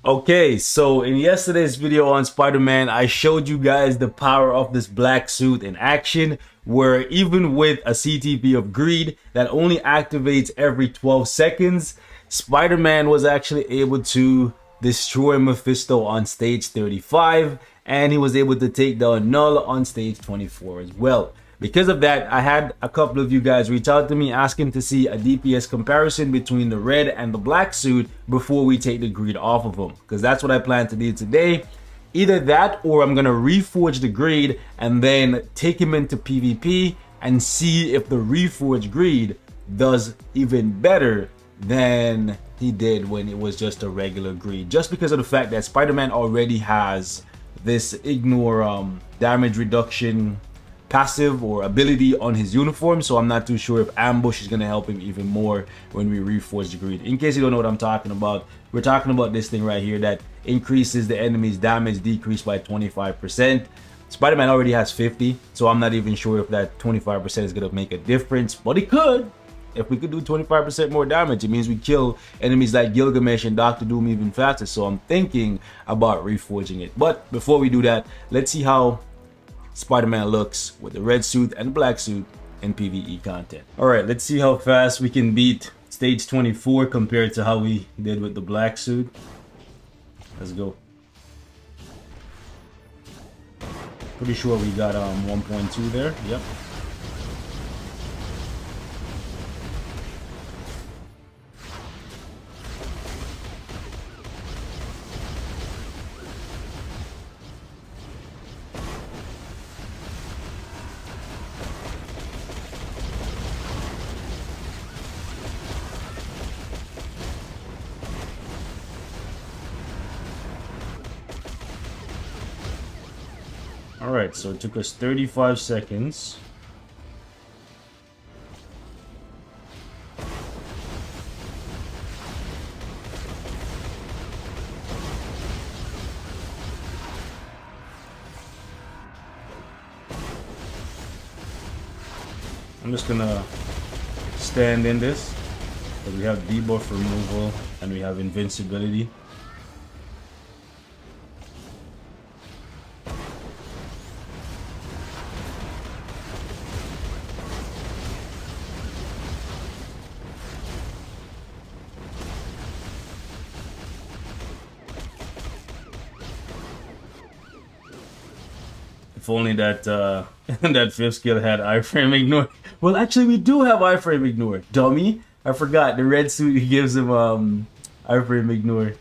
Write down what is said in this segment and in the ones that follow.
Okay, so in yesterday's video on Spider-Man, I showed you guys the power of this black suit in action, where even with a CTP of Greed that only activates every 12 seconds, Spider-Man was actually able to destroy Mephisto on stage 35, and he was able to take down Null on stage 24 as well. Because of that, I had a couple of you guys reach out to me asking to see a DPS comparison between the red and the black suit before we take the Greed off of them, because that's what I plan to do today. Either that, or I'm gonna reforge the Greed and then take him into PvP and see if the reforged Greed does even better than he did when it was just a regular Greed, just because of the fact that Spider-Man already has this ignore damage reduction passive or ability on his uniform. So I'm not too sure if Ambush is going to help him even more when we reforge the Greed. In case you don't know what I'm talking about, we're talking about this thing right here that increases the enemy's damage decrease by 25%. Spider-Man already has 50, so I'm not even sure if that 25% is going to make a difference, but it could. If we could do 25% more damage, it means we kill enemies like Gilgamesh and Doctor Doom even faster. So I'm thinking about reforging it. But before we do that, let's see how Spider-Man looks with the red suit and the black suit in PvE content. Alright, let's see how fast we can beat stage 24 compared to how we did with the black suit. Let's go. Pretty sure we got 1.2 there. Yep. Alright, so it took us 35 seconds. I'm just gonna stand in this, because we have debuff removal and we have invincibility. If only that that fifth skill had iframe ignore. Well, actually, we do have iframe ignore. Dummy, I forgot the red suit. He gives him iframe ignore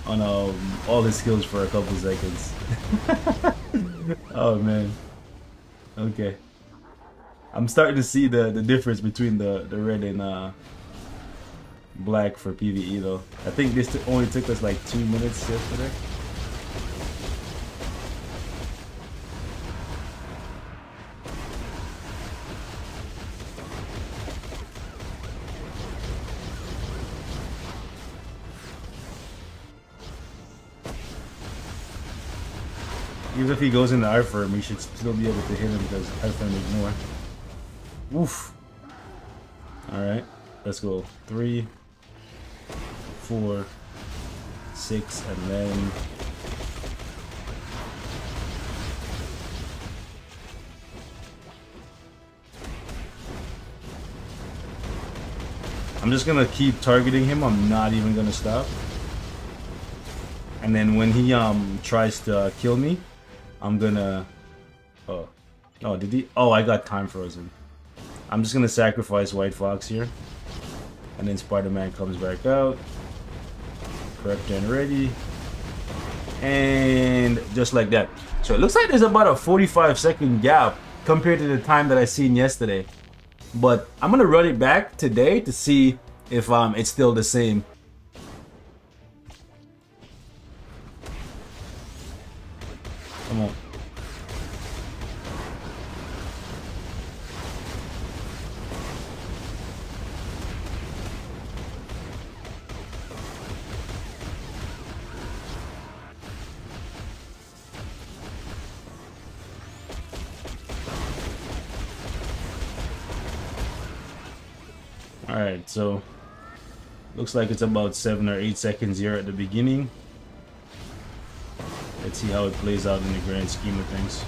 on all his skills for a couple seconds. Oh man. Okay. I'm starting to see the difference between the red and black for PvE though. I think this only took us like 2 minutes yesterday. Even if he goes into iframe, we should still be able to hit him because iframe ignore. Oof. Alright, let's go. 3, 4, 6, and then I'm just gonna keep targeting him. I'm not even gonna stop. And then when he tries to kill me, I'm gonna oh did he? Oh, I got time frozen. I'm just gonna sacrifice White Fox here, and then Spider-Man comes back out, prepped and ready, and just like that. So it looks like there's about a 45-second gap compared to the time that I seen yesterday, but I'm gonna run it back today to see if it's still the same. Come on. Alright, so Looks like it's about 7 or 8 seconds here at the beginning. Let's see how it plays out in the grand scheme of things.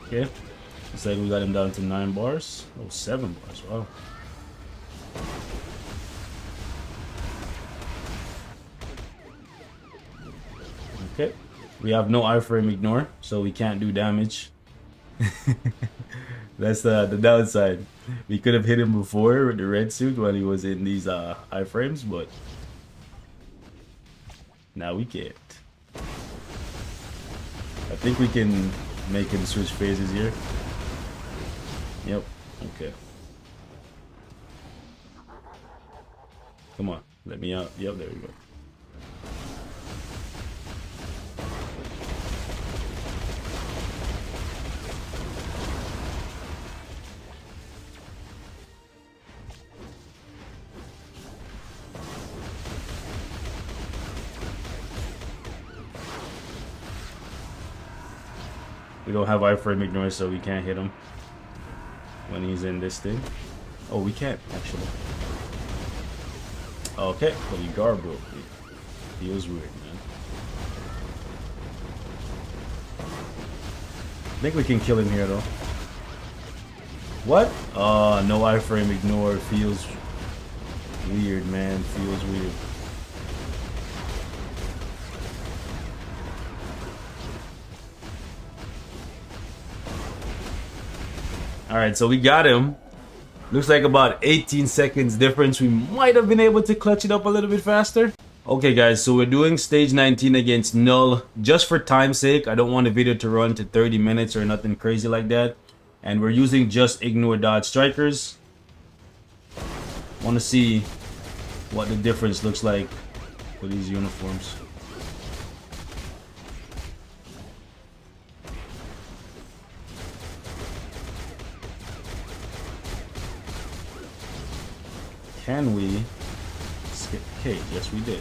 Okay, looks like we got him down to 9 bars. Oh, 7 bars, wow. Okay, we have no iframe ignore, so we can't do damage. That's the downside. We could have hit him before with the red suit when he was in these iframes, but now we can't. I think we can make him switch phases here. Yep, okay. Come on, let me out. Yep, there we go. We don't have iframe ignore, so we can't hit him when he's in this thing. Oh, we can't actually. Okay, but we guard broke. Feels weird, man. I think we can kill him here though. What? No iframe ignore. Feels weird, man. Feels weird. Alright, so we got him. Looks like about 18 seconds difference. We might have been able to clutch it up a little bit faster. Okay guys, so we're doing stage 19 against Null. Just for time's sake, I don't want the video to run to 30 minutes or nothing crazy like that. And we're using just ignore dodge strikers. Want to see what the difference looks like for these uniforms. Can we skip the cage? Yes, we did.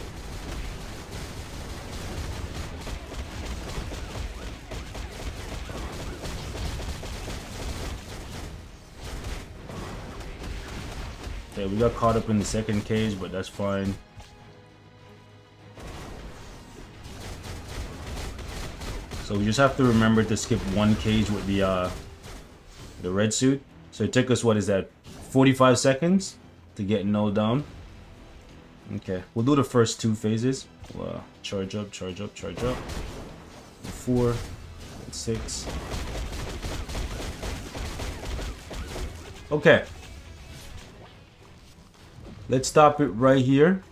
Okay, we got caught up in the second cage, but that's fine. So we just have to remember to skip one cage with the red suit. So it took us, what is that, 45 seconds? To get Null down. Okay, we'll do the first 2 phases. We'll, charge up, charge up, charge up. 4, 6. Okay. Let's stop it right here.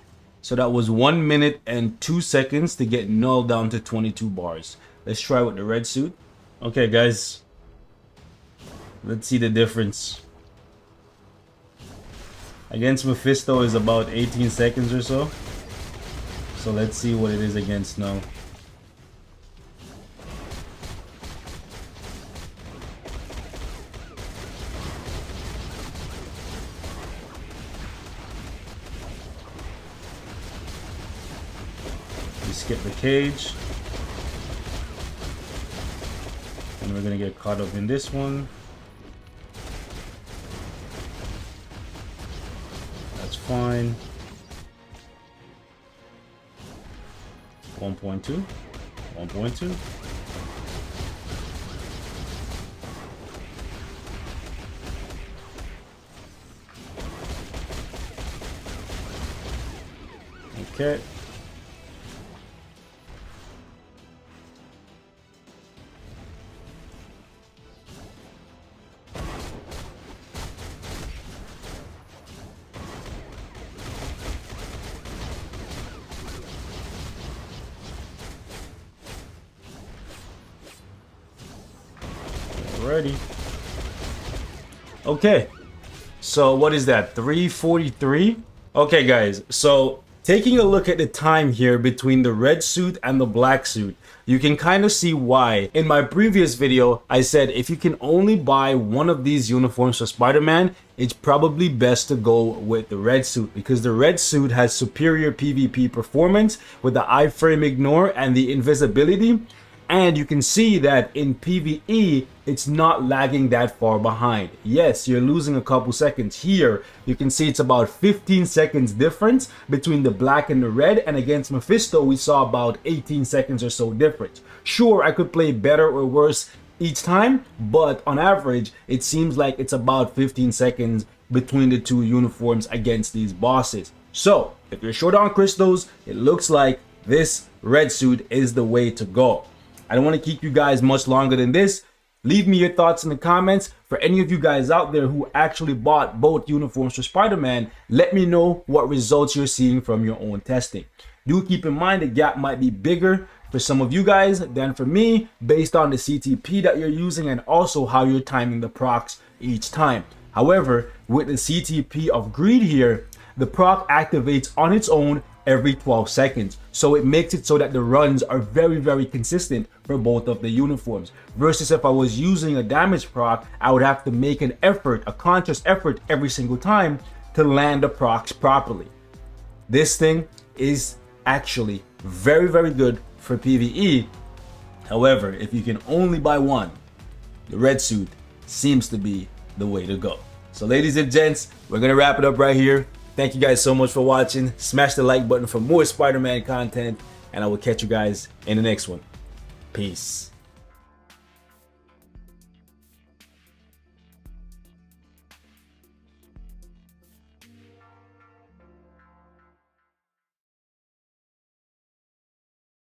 So that was 1 minute and 2 seconds to get Null down to 22 bars. Let's try with the red suit. Okay, guys. Let's see the difference. Against Mephisto is about 18 seconds or so. So let's see what it is against Null. We skip the cage. And we're gonna get caught up in this one. Fine. 1.2. 1.2. Okay. Alrighty. Okay. So what is that? 343? Okay guys, so Taking a look at the time here between the red suit and the black suit, you can kind of see why. In my previous video, I said if you can only buy one of these uniforms for Spider-Man, it's probably best to go with the red suit, because the red suit has superior PvP performance with the iframe ignore and the invisibility. And you can see that in PvE, it's not lagging that far behind. Yes, you're losing a couple seconds here. You can see it's about 15 seconds difference between the black and the red. And against Mephisto, we saw about 18 seconds or so difference. Sure, I could play better or worse each time, but on average, it seems like it's about 15 seconds between the two uniforms against these bosses. So, if you're short on crystals, it looks like this red suit is the way to go. I don't want to keep you guys much longer than this. Leave me your thoughts in the comments. For any of you guys out there who actually bought both uniforms for Spider-Man, let me know what results you're seeing from your own testing. Do keep in mind the gap might be bigger for some of you guys than for me, based on the CTP that you're using and also how you're timing the procs each time. However, with the CTP of Greed here, the proc activates on its own every 12 seconds. So it makes it so that the runs are very consistent for both of the uniforms. Versus if I was using a damage proc, I would have to make an effort, a conscious effort every single time to land the procs properly. This thing is actually very good for PvE. However, if you can only buy one, the red suit seems to be the way to go. So ladies and gents, we're gonna wrap it up right here. Thank you guys so much for watching. Smash the like button for more Spider-Man content, and I will catch you guys in the next one. Peace.